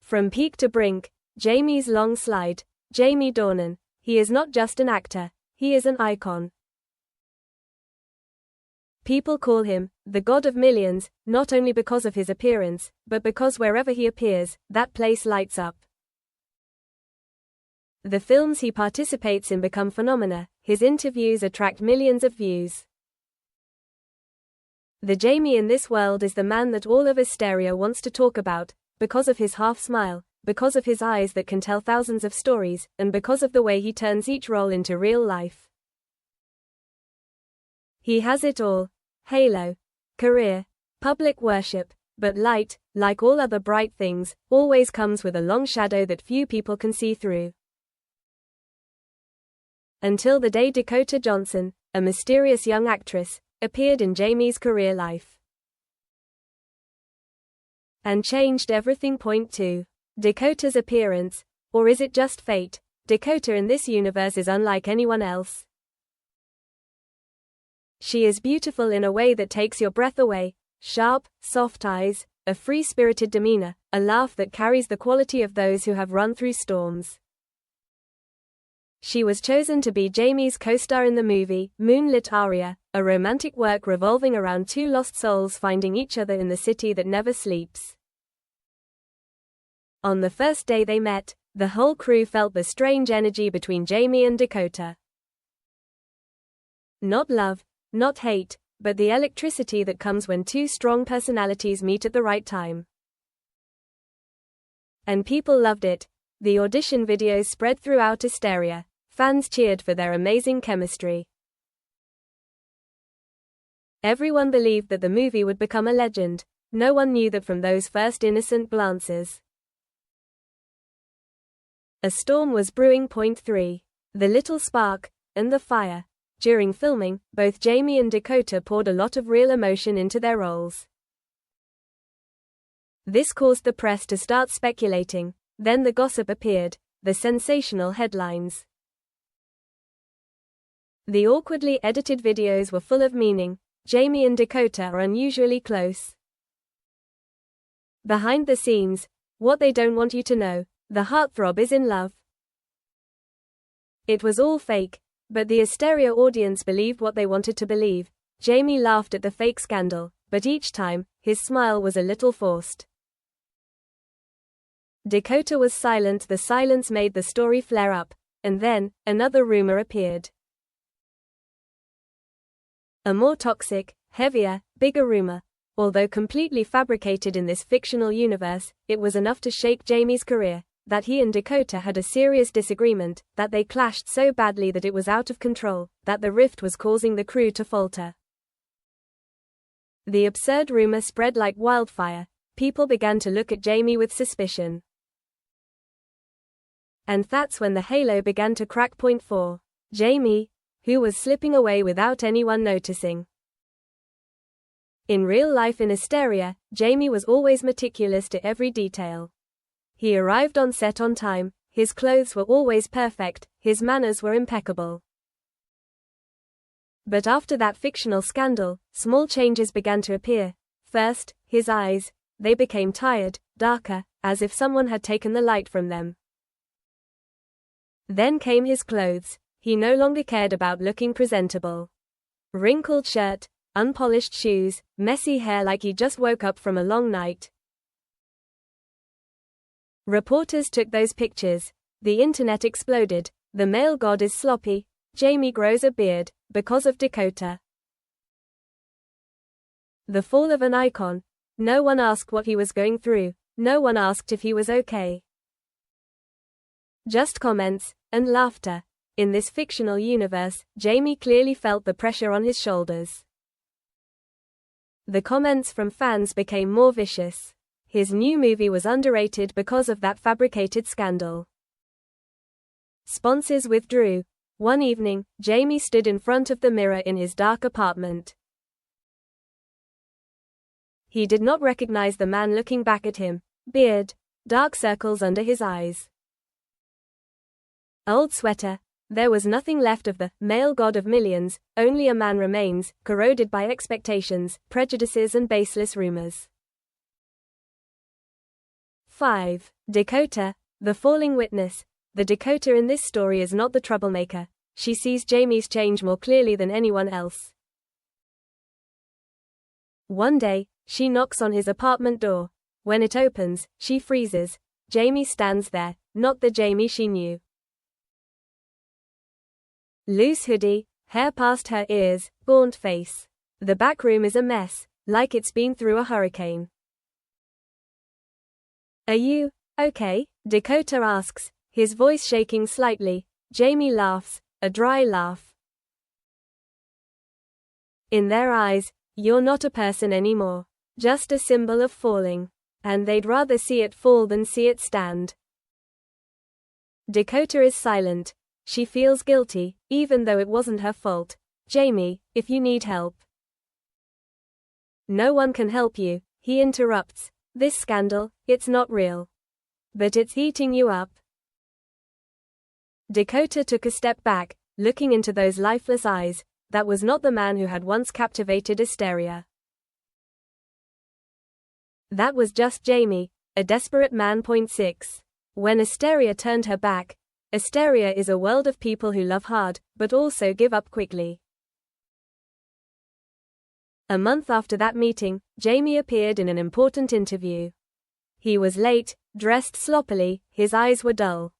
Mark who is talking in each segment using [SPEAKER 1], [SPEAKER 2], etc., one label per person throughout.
[SPEAKER 1] From peak to brink, Jamie's long slide. Jamie Dornan. He is not just an actor, he is an icon. People call him the God of Millions, not only because of his appearance, but because wherever he appears, that place lights up. The films he participates in become phenomena, his interviews attract millions of views. The Jamie in this world is the man that all of Asteria wants to talk about, because of his half smile, because of his eyes that can tell thousands of stories, and because of the way he turns each role into real life. He has it all: halo, career, public worship, but light, like all other bright things, always comes with a long shadow that few people can see through. Until the day Dakota Johnson, a mysterious young actress, appeared in Jamie's career life and changed everything. Point 2. Dakota's appearance. Or is it just fate? Dakota in this universe is unlike anyone else. She is beautiful in a way that takes your breath away. Sharp, soft eyes, a free-spirited demeanor, a laugh that carries the quality of those who have run through storms. She was chosen to be Jamie's co-star in the movie Moonlit Aria, a romantic work revolving around two lost souls finding each other in the city that never sleeps. On the first day they met, the whole crew felt the strange energy between Jamie and Dakota. Not love, not hate, but the electricity that comes when two strong personalities meet at the right time. And people loved it. The audition videos spread throughout Asteria. Fans cheered for their amazing chemistry. Everyone believed that the movie would become a legend. No one knew that from those first innocent glances. A storm was brewing. Point 3. The little spark, and the fire. During filming, both Jamie and Dakota poured a lot of real emotion into their roles. This caused the press to start speculating. Then the gossip appeared, the sensational headlines. The awkwardly edited videos were full of meaning. Jamie and Dakota are unusually close. Behind the scenes, what they don't want you to know, the heartthrob is in love. It was all fake, but the Asteria audience believed what they wanted to believe. Jamie laughed at the fake scandal, but each time, his smile was a little forced. Dakota was silent. The silence made the story flare up, and then, another rumor appeared. A more toxic, heavier, bigger rumor. Although completely fabricated in this fictional universe, it was enough to shake Jamie's career. That he and Dakota had a serious disagreement, that they clashed so badly that it was out of control, that the rift was causing the crew to falter. The absurd rumor spread like wildfire. People began to look at Jamie with suspicion. And that's when the halo began to crack. Point 4. Jamie, who was slipping away without anyone noticing. In real life in Asteria, Jamie was always meticulous to every detail. He arrived on set on time, his clothes were always perfect, his manners were impeccable. But after that fictional scandal, small changes began to appear. First, his eyes. They became tired, darker, as if someone had taken the light from them. Then came his clothes. He no longer cared about looking presentable. Wrinkled shirt, unpolished shoes, messy hair like he just woke up from a long night. Reporters took those pictures. The internet exploded. The male god is sloppy. Jamie grows a beard, because of Dakota. The fall of an icon. No one asked what he was going through. No one asked if he was okay. Just comments, and laughter. In this fictional universe, Jamie clearly felt the pressure on his shoulders. The comments from fans became more vicious. His new movie was underrated because of that fabricated scandal. Sponsors withdrew. One evening, Jamie stood in front of the mirror in his dark apartment. He did not recognize the man looking back at him. Beard, dark circles under his eyes. Old sweater. There was nothing left of the male god of millions, only a man remains, corroded by expectations, prejudices and baseless rumors. 5. Dakota, the falling witness. The Dakota in this story is not the troublemaker. She sees Jamie's change more clearly than anyone else. One day, she knocks on his apartment door. When it opens, she freezes. Jamie stands there, not the Jamie she knew. Loose hoodie, hair past her ears, gaunt face. The back room is a mess, like it's been through a hurricane. Are you okay? Dakota asks, his voice shaking slightly. Jamie laughs, a dry laugh. In their eyes, you're not a person anymore. Just a symbol of falling. And they'd rather see it fall than see it stand. Dakota is silent. She feels guilty, even though it wasn't her fault. Jamie, if you need help. No one can help you, he interrupts. This scandal, it's not real. But it's eating you up. Dakota took a step back, looking into those lifeless eyes. That was not the man who had once captivated Asteria. That was just Jamie, a desperate man. 6. When Asteria turned her back, Asteria is a world of people who love hard, but also give up quickly. A month after that meeting, Jamie appeared in an important interview. He was late, dressed sloppily, his eyes were dull.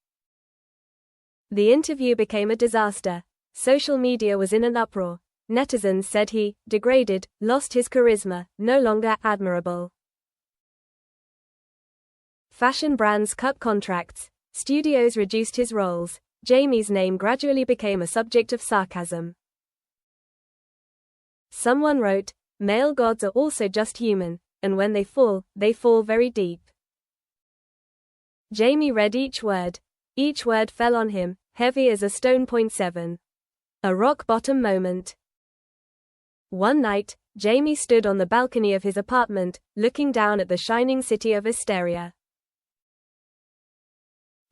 [SPEAKER 1] The interview became a disaster. Social media was in an uproar. Netizens said he, degraded, lost his charisma, no longer admirable. Fashion brands cut contracts. Studios reduced his roles. Jamie's name gradually became a subject of sarcasm. Someone wrote, male gods are also just human, and when they fall very deep. Jamie read each word. Each word fell on him, heavy as a stone. 7. A rock-bottom moment. One night, Jamie stood on the balcony of his apartment, looking down at the shining city of Asteria.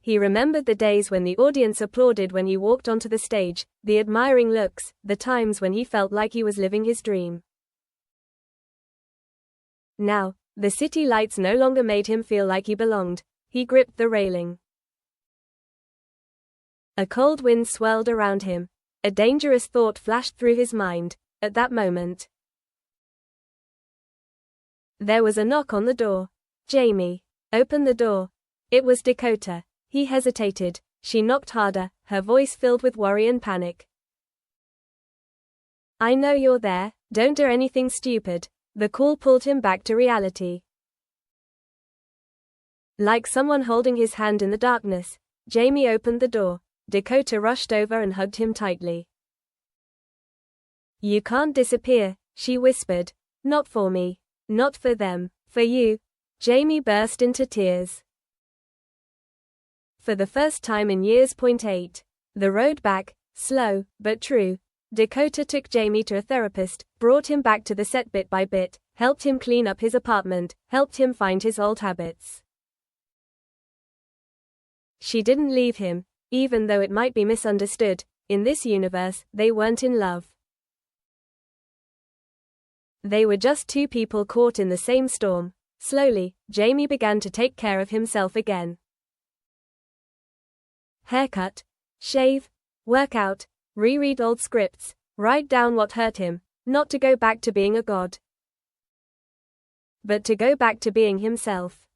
[SPEAKER 1] He remembered the days when the audience applauded when he walked onto the stage, the admiring looks, the times when he felt like he was living his dream. Now, the city lights no longer made him feel like he belonged. He gripped the railing. A cold wind swirled around him. A dangerous thought flashed through his mind, at that moment. There was a knock on the door. Jamie opened the door. It was Dakota. He hesitated. She knocked harder, her voice filled with worry and panic. I know you're there, don't do anything stupid. The call pulled him back to reality. Like someone holding his hand in the darkness, Jamie opened the door. Dakota rushed over and hugged him tightly. You can't disappear, she whispered. Not for me. Not for them. For you. Jamie burst into tears. For the first time in years. 8. The road back, slow, but true. Dakota took Jamie to a therapist, brought him back to the set bit by bit, helped him clean up his apartment, helped him find his old habits. She didn't leave him, even though it might be misunderstood. In this universe, they weren't in love. They were just two people caught in the same storm. Slowly, Jamie began to take care of himself again. Haircut, shave, work out, reread old scripts, write down what hurt him, not to go back to being a god, but to go back to being himself.